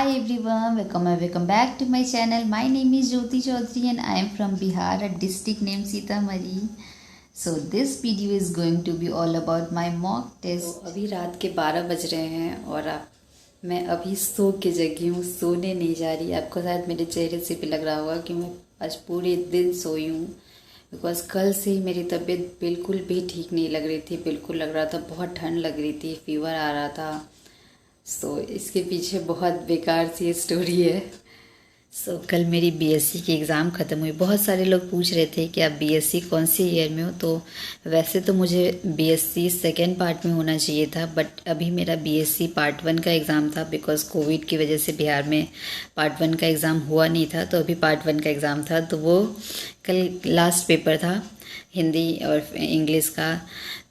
Hi everyone, welcome back to my channel. My name is Jyoti Chaudhary and I am from Bihar, a district named Sitamarhi. So this video is going to be all about my mock test. तो अभी रात के 12 बज रहे हैं और मैं अभी सो के जगी हूँ, सोने नहीं जा रही। आपको शायद मेरे चेहरे से भी लग रहा होगा कि मैं आज पूरे दिन सोई हूँ, बिकॉज कल से ही मेरी तबीयत बिल्कुल भी ठीक नहीं लग रही थी। बिल्कुल लग रहा था बहुत ठंड लग रही थी, फीवर आ रहा था। इसके पीछे बहुत बेकार सी स्टोरी है। कल मेरी बीएससी की एग्ज़ाम ख़त्म हुई। बहुत सारे लोग पूछ रहे थे कि आप बीएससी कौन सी ईयर में हो। तो वैसे तो मुझे बीएससी सेकेंड पार्ट में होना चाहिए था, बट अभी मेरा बीएससी पार्ट 1 का एग्ज़ाम था। बिकॉज कोविड की वजह से बिहार में पार्ट 1 का एग्ज़ाम हुआ नहीं था, तो अभी पार्ट 1 का एग्ज़ाम था। तो वो कल लास्ट पेपर था, हिंदी और इंग्लिश का।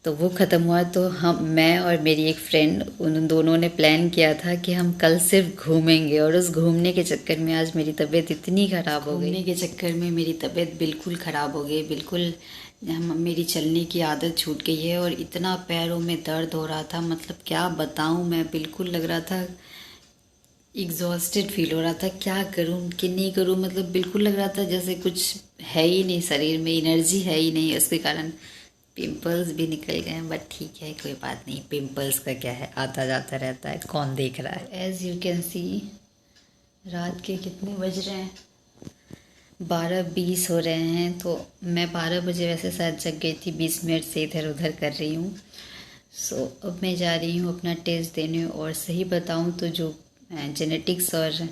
तो वो ख़त्म हुआ तो मैं और मेरी एक फ्रेंड, उन दोनों ने प्लान किया था कि हम कल सिर्फ घूमेंगे। और उस घूमने के चक्कर में आज मेरी तबीयत इतनी ख़राब हो गई। घूमने के चक्कर में मेरी तबीयत बिल्कुल ख़राब हो गई। बिल्कुल मेरी चलने की आदत छूट गई है और इतना पैरों में दर्द हो रहा था, मतलब क्या बताऊँ मैं। बिल्कुल लग रहा था, एग्जॉस्टेड फील हो रहा था, क्या करूँ कि नहीं करूँ। मतलब बिल्कुल लग रहा था जैसे कुछ है ही नहीं शरीर में, एनर्जी है ही नहीं। उसके कारण पिंपल्स भी निकल गए, बट ठीक है, कोई बात नहीं। पिंपल्स का क्या है, आता जाता रहता है, कौन देख रहा है। एज यू कैन सी रात के कितने बज रहे हैं, 12:20 हो रहे हैं। तो मैं 12 बजे वैसे शायद जग गई थी, 20 मिनट से इधर उधर कर रही हूँ। अब मैं जा रही हूँ अपना टेस्ट देने। और सही बताऊँ तो जो जेनेटिक्स और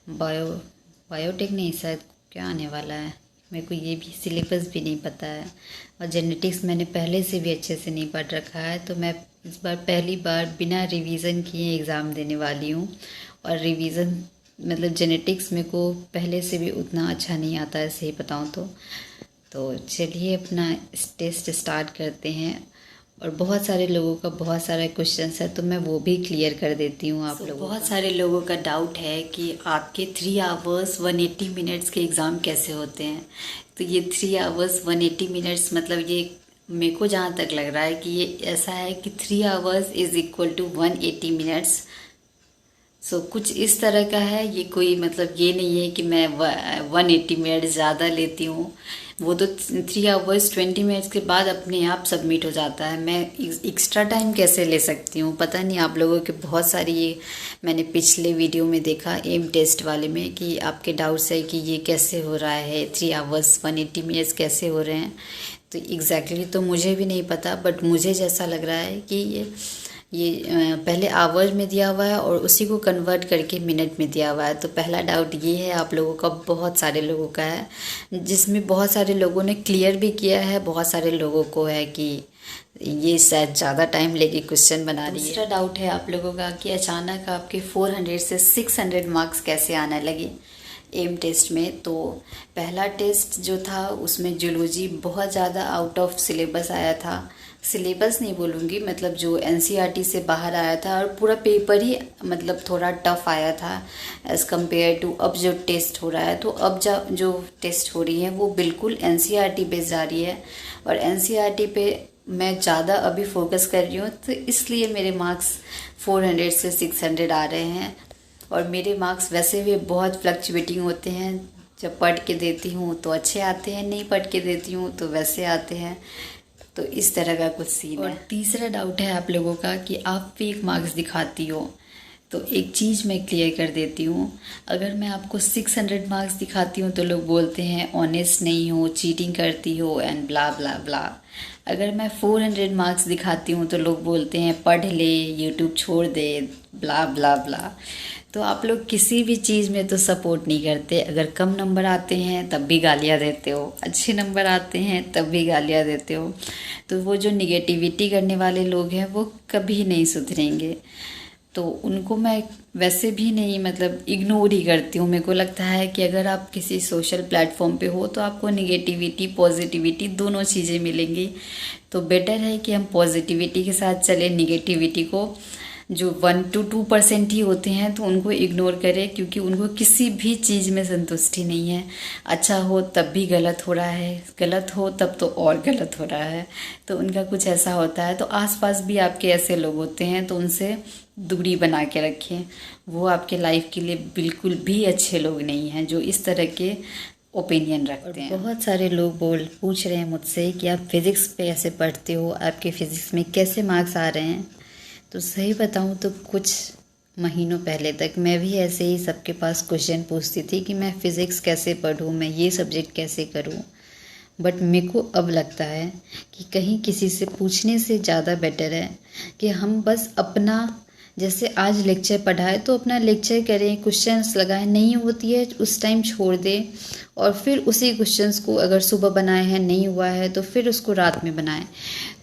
बायोटेक नहीं, शायद क्या आने वाला है, मेरे को ये भी सिलेबस भी नहीं पता है। और जेनेटिक्स मैंने पहले से भी अच्छे से नहीं पढ़ रखा है, तो मैं इस बार पहली बार बिना रिवीजन किए एग्ज़ाम देने वाली हूँ। और रिवीजन मतलब जेनेटिक्स मेरे को पहले से भी उतना अच्छा नहीं आता है, सही बताऊँ तो चलिए अपना टेस्ट स्टार्ट करते हैं। और बहुत सारे लोगों का बहुत सारा क्वेश्चंस है, तो मैं वो भी क्लियर कर देती हूँ आप लोगों। बहुत सारे लोगों का डाउट है कि आपके 3 आवर्स 180 मिनट्स के एग्ज़ाम कैसे होते हैं। तो ये 3 आवर्स 180 मिनट्स मतलब ये मेरे को जहाँ तक लग रहा है कि ये ऐसा है कि 3 hours is equal to 180 minutes. कुछ इस तरह का है। ये कोई मतलब ये नहीं है कि मैं 180 मिनट ज़्यादा लेती हूँ। वो तो 3 आवर्स 20 मिनट्स के बाद अपने आप सबमिट हो जाता है। मैं एक्स्ट्रा टाइम कैसे ले सकती हूँ पता नहीं। आप लोगों के बहुत सारी ये मैंने पिछले वीडियो में देखा एम टेस्ट वाले में कि आपके डाउट्स है कि ये कैसे हो रहा है, 3 आवर्स 180 मिनट्स कैसे हो रहे हैं। तो एग्जैक्टली तो मुझे भी नहीं पता, बट मुझे जैसा लग रहा है कि ये पहले आवर में दिया हुआ है और उसी को कन्वर्ट करके मिनट में दिया हुआ है। तो पहला डाउट ये है आप लोगों का, बहुत सारे लोगों का है, जिसमें बहुत सारे लोगों ने क्लियर भी किया है। बहुत सारे लोगों को है कि ये शायद ज़्यादा टाइम लेके क्वेश्चन बना रही है। दूसरा डाउट है आप लोगों का कि अचानक आपके 400 से 600 मार्क्स कैसे आने लगे एम टेस्ट में। तो पहला टेस्ट जो था उसमें जूलॉजी बहुत ज़्यादा आउट ऑफ सिलेबस आया था। सिलेबस नहीं बोलूँगी, मतलब जो एनसीईआरटी से बाहर आया था, और पूरा पेपर ही मतलब थोड़ा टफ आया था एज़ कम्पेयर टू अब जो टेस्ट हो रहा है। तो अब जो टेस्ट हो रही है वो बिल्कुल एनसीईआरटी बेस्ड जा रही है, और एनसीईआरटी पे मैं ज़्यादा अभी फोकस कर रही हूँ। तो इसलिए मेरे मार्क्स 400 से 600 आ रहे हैं। और मेरे मार्क्स वैसे भी बहुत फ्लक्चुएटिंग होते हैं। जब पढ़ के देती हूँ तो अच्छे आते हैं, नहीं पढ़ के देती हूँ तो वैसे आते हैं। तो इस तरह का कुछ सीन है। और तीसरा डाउट है आप लोगों का कि आप फेक मार्क्स दिखाती हो। तो एक चीज़ मैं क्लियर कर देती हूँ, अगर मैं आपको 600 मार्क्स दिखाती हूँ तो लोग बोलते हैं ऑनेस्ट नहीं हो, चीटिंग करती हो एंड ब्ला ब्ला ब्ला। अगर मैं 400 मार्क्स दिखाती हूँ तो लोग बोलते हैं पढ़ ले, यूट्यूब छोड़ दे, ब्ला ब्ला ब्ला। तो आप लोग किसी भी चीज़ में तो सपोर्ट नहीं करते। अगर कम नंबर आते हैं तब भी गालियाँ देते हो, अच्छे नंबर आते हैं तब भी गालियाँ देते हो। तो वो जो निगेटिविटी करने वाले लोग हैं वो कभी नहीं सुधरेंगे। तो उनको मैं वैसे भी नहीं मतलब इग्नोर ही करती हूँ। मेरे को लगता है कि अगर आप किसी सोशल प्लेटफॉर्म पे हो तो आपको निगेटिविटी पॉजिटिविटी दोनों चीज़ें मिलेंगी। तो बेटर है कि हम पॉजिटिविटी के साथ चलें, निगेटिविटी को जो 1 to 2% ही होते हैं तो उनको इग्नोर करें, क्योंकि उनको किसी भी चीज़ में संतुष्टि नहीं है। अच्छा हो तब भी गलत हो रहा है, गलत हो तब तो और गलत हो रहा है, तो उनका कुछ ऐसा होता है। तो आसपास भी आपके ऐसे लोग होते हैं तो उनसे दूरी बना के रखें। वो आपके लाइफ के लिए बिल्कुल भी अच्छे लोग नहीं हैं जो इस तरह के ओपिनियन रखते हैं। बहुत सारे लोग पूछ रहे हैं मुझसे कि आप फिज़िक्स पे कैसे पढ़ते हो, आपके फिज़िक्स में कैसे मार्क्स आ रहे हैं। तो सही बताऊं तो कुछ महीनों पहले तक मैं भी ऐसे ही सबके पास क्वेश्चन पूछती थी कि मैं फ़िज़िक्स कैसे पढूं, मैं ये सब्जेक्ट कैसे करूं। बट मेरे को अब लगता है कि कहीं किसी से पूछने से ज़्यादा बेटर है कि हम बस अपना, जैसे आज लेक्चर पढ़ा है तो अपना लेक्चर करें, क्वेश्चंस लगाएं, नहीं होती है उस टाइम छोड़ दें और फिर उसी क्वेश्चंस को अगर सुबह बनाए हैं नहीं हुआ है तो फिर उसको रात में बनाएं।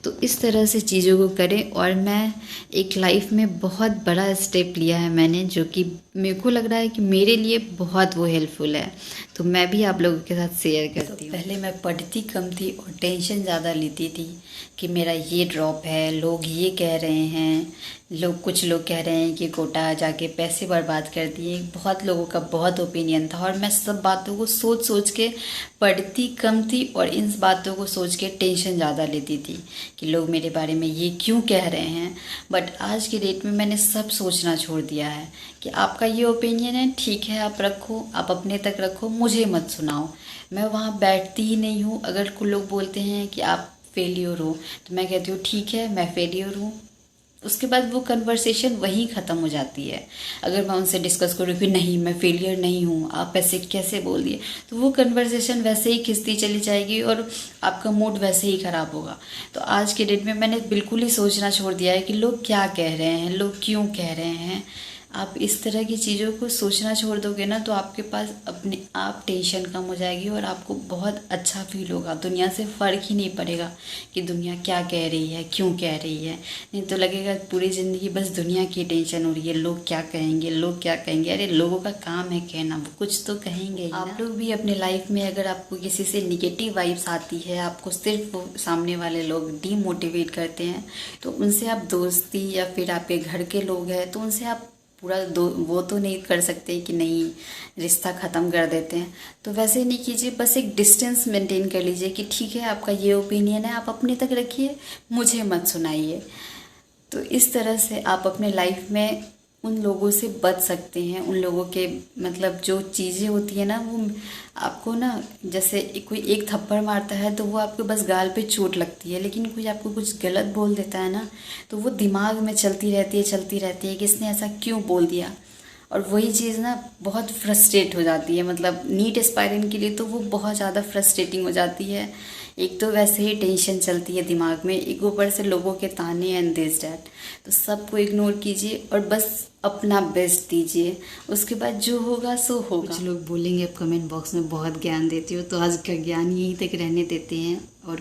तो इस तरह से चीज़ों को करें। और मैं एक लाइफ में बहुत बड़ा स्टेप लिया है मैंने, जो कि मेरे को लग रहा है कि मेरे लिए बहुत वो हेल्पफुल है, तो मैं भी आप लोगों के साथ शेयर करती हूँ। पहले मैं पढ़ती कम थी और टेंशन ज़्यादा लेती थी कि मेरा ये ड्रॉप है, लोग ये कह रहे हैं, कुछ लोग कह रहे हैं कि कोटा जाके पैसे बर्बाद कर दिए। बहुत लोगों का बहुत ओपिनियन था और मैं सब बातों को सोच सोच के पढ़ती कम थी और इन बातों को सोच के टेंशन ज़्यादा लेती थी कि लोग मेरे बारे में ये क्यों कह रहे हैं। बट आज के डेट में मैंने सब सोचना छोड़ दिया है कि आपका ये ओपिनियन है, ठीक है, आप रखो, आप अपने तक रखो, मुझे मत सुनाओ। मैं वहाँ बैठती ही नहीं हूँ। अगर कोई लोग बोलते हैं कि आप फेलियर हो तो मैं कहती हूँ ठीक है मैं फेलियर हूँ, उसके बाद वो कन्वर्सेशन वहीं ख़त्म हो जाती है। अगर मैं उनसे डिस्कस करूँ कि नहीं मैं फेलियर नहीं हूँ, आप ऐसे कैसे बोल दिए, तो वो कन्वर्सेशन वैसे ही खिंचती चली जाएगी और आपका मूड वैसे ही ख़राब होगा। तो आज के डेट में मैंने बिल्कुल ही सोचना छोड़ दिया है कि लोग क्या कह रहे हैं, लोग क्यों कह रहे हैं। आप इस तरह की चीज़ों को सोचना छोड़ दोगे ना तो आपके पास अपने आप टेंशन कम हो जाएगी और आपको बहुत अच्छा फील होगा। दुनिया से फ़र्क ही नहीं पड़ेगा कि दुनिया क्या कह रही है, क्यों कह रही है। नहीं तो लगेगा पूरी ज़िंदगी बस दुनिया की टेंशन हो रही है, लोग क्या कहेंगे, लोग क्या कहेंगे। अरे लोगों का काम है कहना, वो कुछ तो कहेंगे ही। आप लोग भी अपने लाइफ में अगर आपको किसी से निगेटिव वाइब्स आती है, आपको सिर्फ वो सामने वाले लोग डीमोटिवेट करते हैं, तो उनसे आप दोस्ती या फिर आपके घर के लोग हैं तो उनसे आप पूरा वो तो नहीं कर सकते कि नहीं रिश्ता ख़त्म कर देते हैं। तो वैसे नहीं कीजिए, बस एक डिस्टेंस मेंटेन कर लीजिए कि ठीक है आपका ये ओपिनियन है, आप अपने तक रखिए, मुझे मत सुनाइए। तो इस तरह से आप अपने लाइफ में उन लोगों से बच सकते हैं। उन लोगों के मतलब जो चीज़ें होती है ना, वो आपको ना जैसे कोई एक थप्पड़ मारता है तो वो आपको बस गाल पे चोट लगती है, लेकिन कोई आपको कुछ गलत बोल देता है ना तो वो दिमाग में चलती रहती है कि इसने ऐसा क्यों बोल दिया। और वही चीज़ ना बहुत फ्रस्ट्रेट हो जाती है, मतलब नीट एस्पायरेंट के लिए तो वो बहुत ज़्यादा फ्रस्ट्रेटिंग हो जाती है। एक तो वैसे ही टेंशन चलती है दिमाग में, एक ऊपर से लोगों के ताने एंड दिस डैट। तो सबको इग्नोर कीजिए और बस अपना बेस्ट दीजिए, उसके बाद जो होगा सो होगा। कुछ लोग बोलेंगे आप कमेंट बॉक्स में बहुत ज्ञान देते हो, तो आज का ज्ञान यहीं तक रहने देते हैं और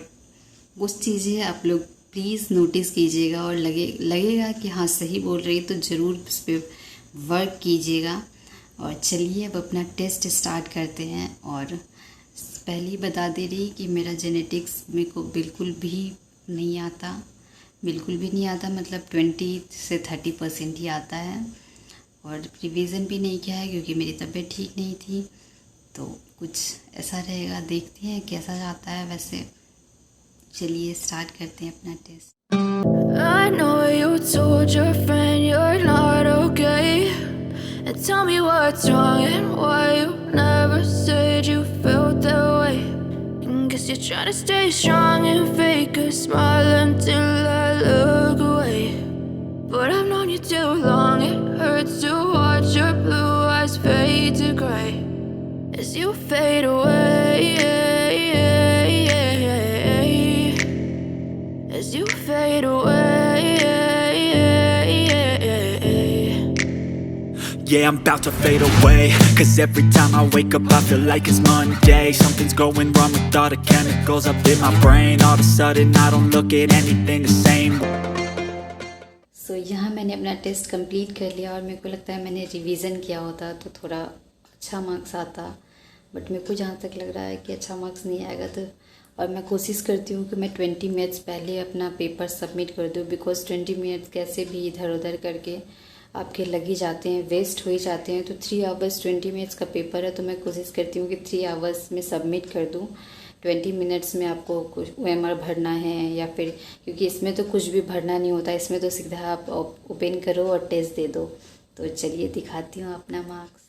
कुछ चीज़ें आप लोग प्लीज़ नोटिस कीजिएगा और लगेगा कि हाँ सही बोल रही, तो ज़रूर उस पर वर्क कीजिएगा। और चलिए अब अपना टेस्ट स्टार्ट करते हैं। और पहले ही बता दे रही कि मेरा जेनेटिक्स मेरे को बिल्कुल भी नहीं आता, बिल्कुल भी नहीं आता, मतलब 20 से 30% ही आता है। और रिवीजन भी नहीं किया है क्योंकि मेरी तबीयत ठीक नहीं थी, तो कुछ ऐसा रहेगा, देखते हैं कैसा जाता है। वैसे चलिए स्टार्ट करते हैं अपना test. I know you told your friend you're not okay, and tell me what's wrong and why you never said you felt that way. And guess you're trying to stay strong and fake a smile until I look away. But I've known you too long, it hurts to watch your blue eyes fade to gray as you fade away, as you fade away. Yeah, I'm about to fade away, 'cause every time I wake up I feel like it's Monday. Something's going wrong with all the chemicals up in my brain. All of a sudden I don't look at anything the same. So यहाँ मैंने अपना test complete कर लिया और मेरे को लगता है मैंने रिवीजन किया होता तो थोड़ा अच्छा मार्क्स आता, बट मेरे को जहाँ तक लग रहा है कि अच्छा मार्क्स नहीं आएगा। तो और मैं कोशिश करती हूँ कि मैं 20 मिनट्स पहले अपना पेपर सबमिट कर दूँ, बिकॉज़ 20 मिनट्स कैसे भी इधर उधर करके आपके लग ही जाते हैं, वेस्ट हो ही जाते हैं। तो 3 आवर्स 20 मिनट्स का पेपर है, तो मैं कोशिश करती हूँ कि 3 आवर्स में सबमिट कर दूँ। 20 मिनट्स में आपको कुछ OMR भरना है या फिर, क्योंकि इसमें तो कुछ भी भरना नहीं होता, इसमें तो सीधा आप ओपन करो और टेस्ट दे दो। तो चलिए दिखाती हूँ अपना marks.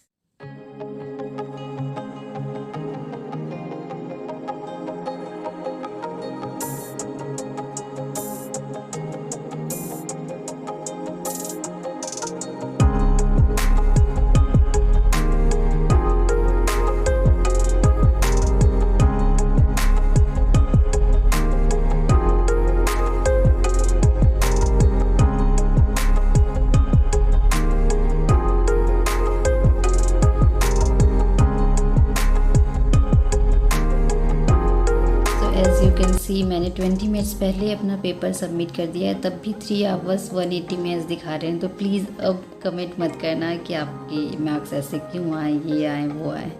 As you can see मैंने 20 मिनट्स पहले अपना पेपर सबमिट कर दिया है, तब भी 3 आवर्स 180 मिनट्स दिखा रहे हैं। तो प्लीज़ अब कमेंट मत करना कि आपकी मार्क्स ऐसे क्यों आए, ये आए वो आए।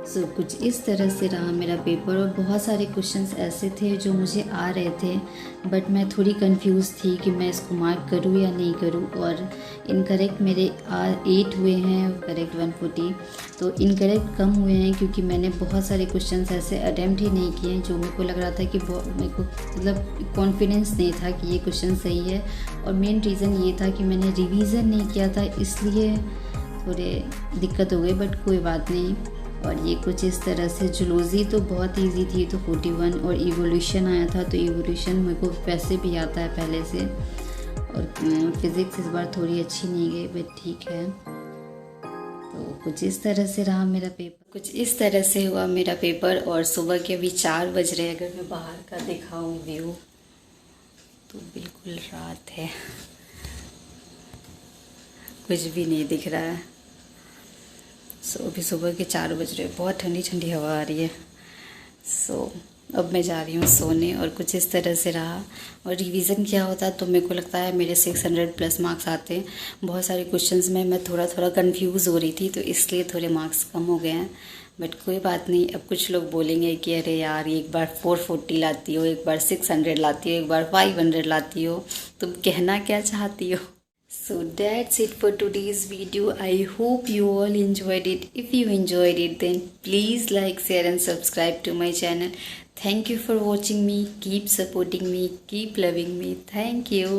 सो कुछ इस तरह से रहा मेरा पेपर, और बहुत सारे क्वेश्चंस ऐसे थे जो मुझे आ रहे थे, बट मैं थोड़ी कंफ्यूज थी कि मैं इसको मार्क करूँ या नहीं करूँ। और इनकरेक्ट मेरे 8 हुए हैं, करेक्ट 140। तो इनकरेक्ट कम हुए हैं क्योंकि मैंने बहुत सारे क्वेश्चंस ऐसे अटैम्प्ट ही नहीं किए जो मेरे को लग रहा था कि मेरे को मतलब कॉन्फिडेंस नहीं था कि ये क्वेश्चन सही है। और मेन रीज़न ये था कि मैंने रिवीज़न नहीं किया था, इसलिए थोड़े दिक्कत हो गई, बट कोई बात नहीं। और ये कुछ इस तरह से जूलॉजी तो बहुत इजी थी, तो 41, और इवोल्यूशन आया था, तो इवोल्यूशन मेरे को वैसे भी आता है पहले से। और फिज़िक्स इस बार थोड़ी अच्छी नहीं गई, बट ठीक है। तो कुछ इस तरह से रहा मेरा पेपर, कुछ इस तरह से हुआ मेरा पेपर। और सुबह के अभी 4 बज रहे हैं। अगर मैं बाहर का दिखाऊँ व्यू तो बिल्कुल रात है, कुछ भी नहीं दिख रहा है। अभी सुबह के 4 बज रहे, बहुत ठंडी ठंडी हवा आ रही है। अब मैं जा रही हूँ सोने। और कुछ इस तरह से रहा। और रिवीज़न किया होता तो मेरे को लगता है मेरे 600 प्लस मार्क्स आते। बहुत सारे क्वेश्चंस में मैं थोड़ा कंफ्यूज हो रही थी, तो इसलिए थोड़े मार्क्स कम हो गए हैं, बट कोई बात नहीं। अब कुछ लोग बोलेंगे कि अरे यार एक बार 440 लाती हो, एक बार 600 लाती हो, एक बार 500 लाती हो, तुम कहना क्या चाहती हो। So that's it for today's video. I hope you all enjoyed it. If you enjoyed it, then please like, share and subscribe to my channel. Thank you for watching me. Keep supporting me. Keep loving me. Thank you.